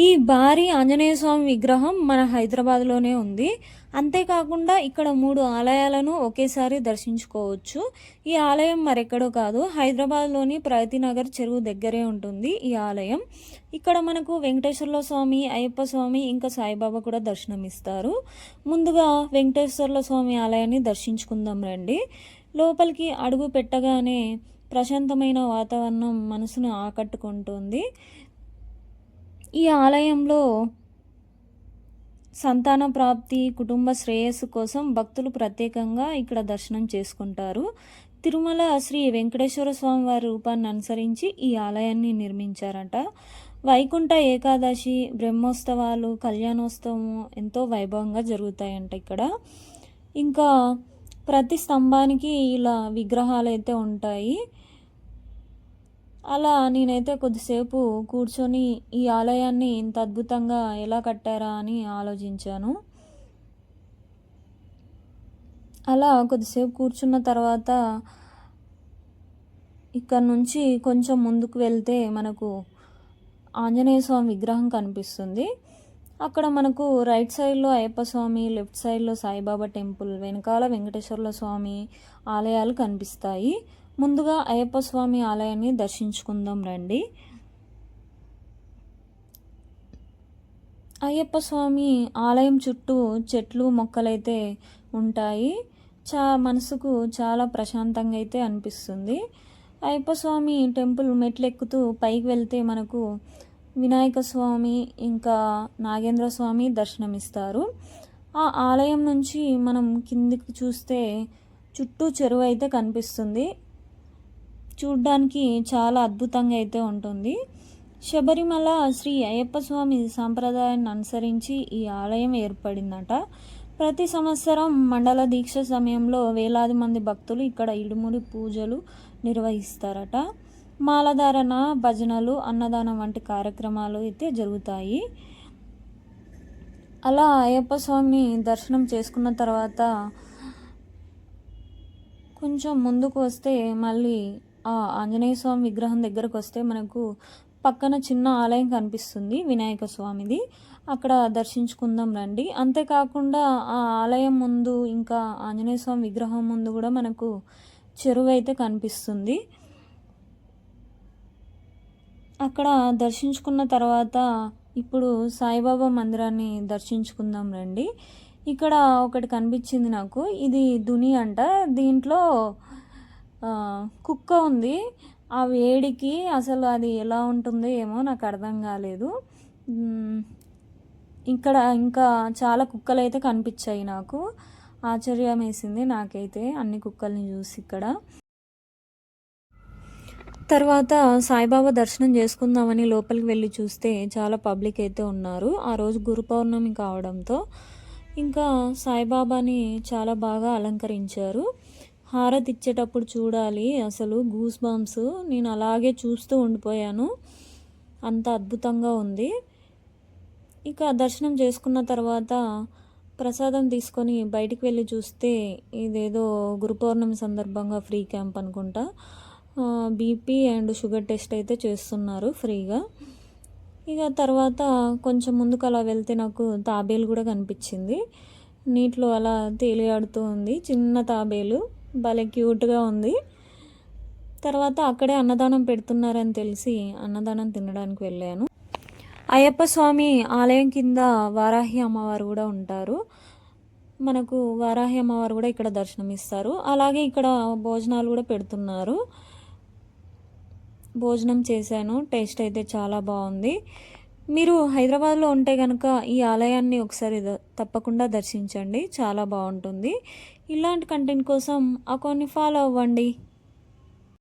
ఈ భారీ ఆంజనేయ స్వామి విగ్రహం మన హైదరాబాద్లోనే ఉంది. అంతేకాకుండా ఇక్కడ 3 ఆలయాలను ఒకేసారి దర్శించుకోవచ్చు. ఈ ఆలయం మరెక్కడో కాదు, హైదరాబాద్లోని ప్రగతి నగర్ చెరువు దగ్గరే ఉంటుంది ఈ ఆలయం. ఇక్కడ మనకు వెంకటేశ్వర్ల స్వామి, అయ్యప్ప స్వామి, ఇంకా సాయిబాబా కూడా దర్శనమిస్తారు. ముందుగా వెంకటేశ్వర్ల స్వామి ఆలయాన్ని దర్శించుకుందాం రండి. లోపలికి అడుగు పెట్టగానే ప్రశాంతమైన వాతావరణం మనసును ఆకట్టుకుంటుంది. ఈ ఆలయంలో సంతాన ప్రాప్తి, కుటుంబ శ్రేయస్సు కోసం భక్తులు ప్రత్యేకంగా ఇక్కడ దర్శనం చేసుకుంటారు. తిరుమల శ్రీ వెంకటేశ్వర స్వామి వారి రూపాన్ని అనుసరించి ఈ ఆలయాన్ని నిర్మించారట. వైకుంఠ ఏకాదశి, బ్రహ్మోత్సవాలు, కళ్యాణోత్సవం ఎంతో వైభవంగా జరుగుతాయంట ఇక్కడ. ఇంకా ప్రతి స్తంభానికి ఇలా విగ్రహాలు అయితే ఉంటాయి. అలా నేనైతే కొద్దిసేపు కూర్చొని ఈ ఆలయాన్ని ఇంత అద్భుతంగా ఎలా కట్టారా అని ఆలోచించాను. అలా కొద్దిసేపు కూర్చున్న తర్వాత ఇక్కడ నుంచి కొంచెం ముందుకు వెళ్తే మనకు ఆంజనేయ స్వామి విగ్రహం కనిపిస్తుంది. అక్కడ మనకు రైట్ సైడ్లో అయ్యప్ప స్వామి, లెఫ్ట్ సైడ్లో సాయిబాబా టెంపుల్, వెనకాల వెంకటేశ్వర్ల స్వామి ఆలయాలు కనిపిస్తాయి. ముందుగా అయ్యప్ప స్వామి ఆలయాన్ని దర్శించుకుందాం రండి. అయ్యప్ప స్వామి ఆలయం చుట్టూ చెట్లు, మొక్కలైతే ఉంటాయి. మనసుకు చాలా ప్రశాంతంగా అయితే అనిపిస్తుంది. అయ్యప్ప స్వామి టెంపుల్ మెట్లు ఎక్కుతూ పైకి వెళ్తే మనకు వినాయక స్వామి, ఇంకా నాగేంద్ర స్వామి దర్శనమిస్తారు. ఆ ఆలయం నుంచి మనం కిందికి చూస్తే చుట్టూ చెరువు అయితే కనిపిస్తుంది. చూడ్డానికి చాలా అద్భుతంగా అయితే ఉంటుంది. శబరిమల శ్రీ అయ్యప్ప స్వామి సాంప్రదాయాన్ని అనుసరించి ఈ ఆలయం ఏర్పడిందట. ప్రతి సంవత్సరం మండల దీక్ష సమయంలో వేలాది మంది భక్తులు ఇక్కడ ఇడుముడి పూజలు నిర్వహిస్తారట. మాలధారణ, భజనలు, అన్నదానం వంటి కార్యక్రమాలు అయితే జరుగుతాయి. అలా అయ్యప్ప స్వామిని దర్శనం చేసుకున్న తర్వాత కొంచెం ముందుకు వస్తే మళ్ళీ ఆ ఆంజనేయ స్వామి విగ్రహం దగ్గరకు వస్తే మనకు పక్కన చిన్న ఆలయం కనిపిస్తుంది వినాయక స్వామిది. అక్కడ దర్శించుకుందాం రండి. అంతేకాకుండా ఆ ఆలయం ముందు, ఇంకా ఆంజనేయ స్వామి విగ్రహం ముందు కూడా మనకు చెరువు అయితే కనిపిస్తుంది. అక్కడ దర్శించుకున్న తర్వాత ఇప్పుడు సాయిబాబా మందిరాన్ని దర్శించుకుందాం రండి. ఇక్కడ ఒకటి కనిపించింది నాకు, ఇది దుని అంట. దీంట్లో కుక్క ఉంది. ఆ వేడికి అసలు అది ఎలా ఉంటుందో ఏమో నాకు అర్థం కాలేదు. ఇక్కడ ఇంకా చాలా కుక్కలు అయితే కనిపించాయి. నాకు ఆశ్చర్యం వేసింది నాకైతే అన్ని కుక్కల్ని చూసి. ఇక్కడ తర్వాత సాయిబాబా దర్శనం చేసుకుందామని లోపలికి వెళ్ళి చూస్తే చాలా పబ్లిక్ అయితే ఉన్నారు. ఆ రోజు గురు పౌర్ణమి కావడంతో ఇంకా సాయిబాబాని చాలా బాగా అలంకరించారు. హారతి ఇచ్చేటప్పుడు చూడాలి, అసలు గూస్ బంప్స్. నేను అలాగే చూస్తూ ఉండిపోయాను, అంత అద్భుతంగా ఉంది. ఇక దర్శనం చేసుకున్న తర్వాత ప్రసాదం తీసుకొని బయటికి వెళ్ళి చూస్తే ఇదేదో గురు పౌర్ణమి సందర్భంగా ఫ్రీ క్యాంప్ అనుకుంటా. బీపీ అండ్ షుగర్ టెస్ట్ అయితే చేస్తున్నారు ఫ్రీగా. ఇక తర్వాత కొంచెం ముందుకు అలా వెళ్తే నాకు తాబేలు కూడా కనిపించింది. నీటిలో అలా తేలియాడుతూ ఉంది, చిన్న తాబేలు, భలే క్యూట్గా ఉంది. తర్వాత అక్కడే అన్నదానం పెడుతున్నారని తెలిసి అన్నదానం తినడానికి వెళ్ళాను. అయ్యప్ప స్వామి ఆలయం కింద వారాహి అమ్మవారు కూడా ఉంటారు. మనకు వారాహి అమ్మవారు కూడా ఇక్కడ దర్శనమిస్తారు. అలాగే ఇక్కడ భోజనాలు కూడా పెడుతున్నారు. భోజనం చేశాను, టేస్ట్ అయితే చాలా బాగుంది. మీరు హైదరాబాద్లో ఉంటే కనుక ఈ ఆలయాన్ని ఒకసారి తప్పకుండా దర్శించండి, చాలా బాగుంటుంది. ఇలాంటి కంటెంట్ కోసం అకౌంట్ని ఫాలో అవ్వండి.